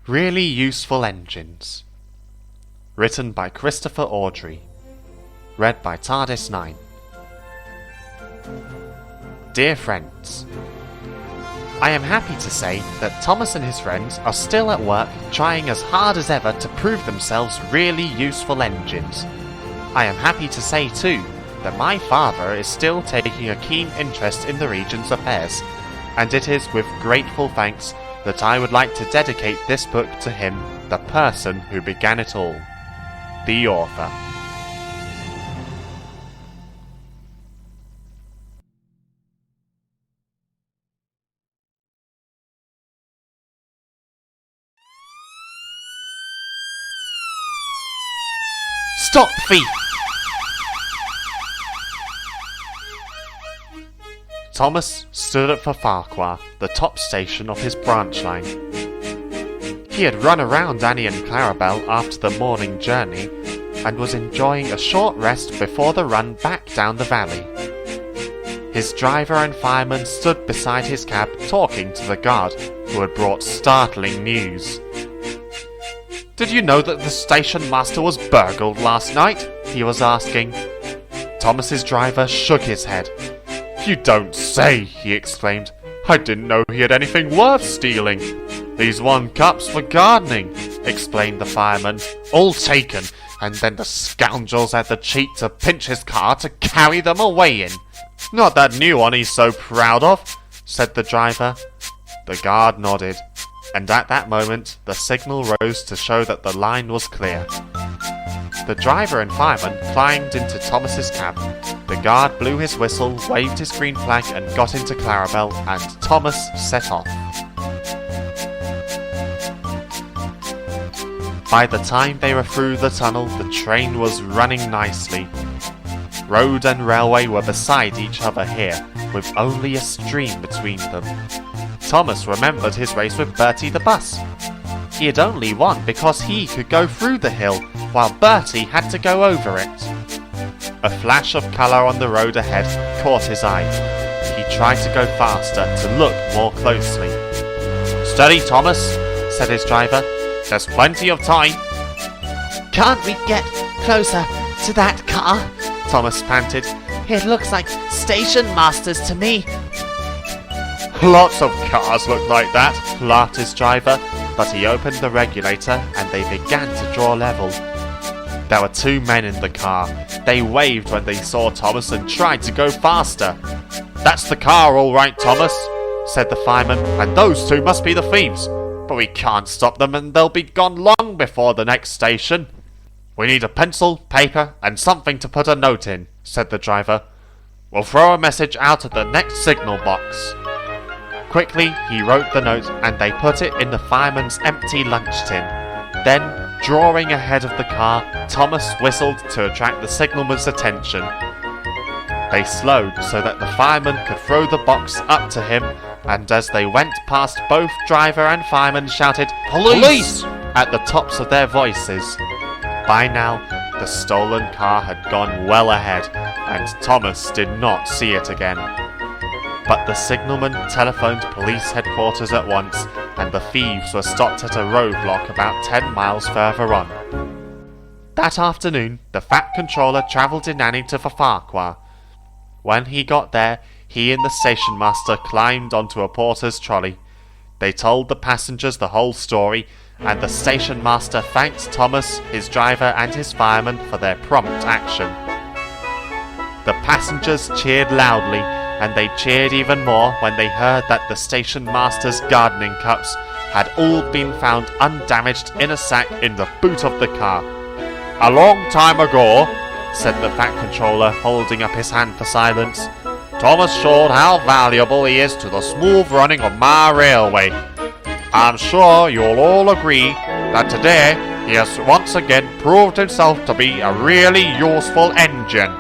Really Useful Engines. Written by Christopher Awdry. Read by TARDIS9. Dear friends, I am happy to say that Thomas and his friends are still at work trying as hard as ever to prove themselves really useful engines. I am happy to say too that my father is still taking a keen interest in the region's affairs, and it is with grateful thanks that I would like to dedicate this book to him, the person who began it all, the author. Stop, thief! Thomas stood at Farquhar, the top station of his branch line. He had run around Annie and Clarabelle after the morning journey, and was enjoying a short rest before the run back down the valley. His driver and fireman stood beside his cab talking to the guard, who had brought startling news. "Did you know that the station master was burgled last night?" he was asking. Thomas's driver shook his head. "You don't say," he exclaimed. "I didn't know he had anything worth stealing." "These won cups for gardening," explained the fireman. "All taken, and then the scoundrels had the cheek to pinch his car to carry them away in." "Not that new one he's so proud of," said the driver. The guard nodded, and at that moment the signal rose to show that the line was clear. The driver and fireman climbed into Thomas's cab. The guard blew his whistle, waved his green flag, and got into Clarabelle, and Thomas set off. By the time they were through the tunnel, the train was running nicely. Road and railway were beside each other here, with only a stream between them. Thomas remembered his race with Bertie the bus. He had only won because he could go through the hill, while Bertie had to go over it. A flash of colour on the road ahead caught his eye. He tried to go faster to look more closely. "Steady, Thomas," said his driver. "There's plenty of time." "Can't we get closer to that car?" Thomas panted. "It looks like Stationmasters to me." "Lots of cars look like that," laughed his driver, but he opened the regulator and they began to draw level. There were two men in the car. They waved when they saw Thomas and tried to go faster. "That's the car all right, Thomas," said the fireman, "and those two must be the thieves. But we can't stop them and they'll be gone long before the next station." "We need a pencil, paper, and something to put a note in," said the driver. "We'll throw a message out at the next signal box." Quickly he wrote the note and they put it in the fireman's empty lunch tin. Then, drawing ahead of the car, Thomas whistled to attract the signalman's attention. They slowed so that the fireman could throw the box up to him, and as they went past, both driver and fireman shouted, "Police!" at the tops of their voices. By now, the stolen car had gone well ahead, and Thomas did not see it again. But the signalman telephoned police headquarters at once, and the thieves were stopped at a roadblock about 10 miles further on. That afternoon, the Fat Controller travelled in Annie to Farquhar. When he got there, he and the Stationmaster climbed onto a porter's trolley. They told the passengers the whole story, and the Stationmaster thanked Thomas, his driver, and his fireman for their prompt action. The passengers cheered loudly, and they cheered even more when they heard that the Stationmaster's gardening cups had all been found undamaged in a sack in the boot of the car. "A long time ago," said the Fat Controller, holding up his hand for silence, "Thomas showed how valuable he is to the smooth running of my railway. I'm sure you'll all agree that today he has once again proved himself to be a really useful engine."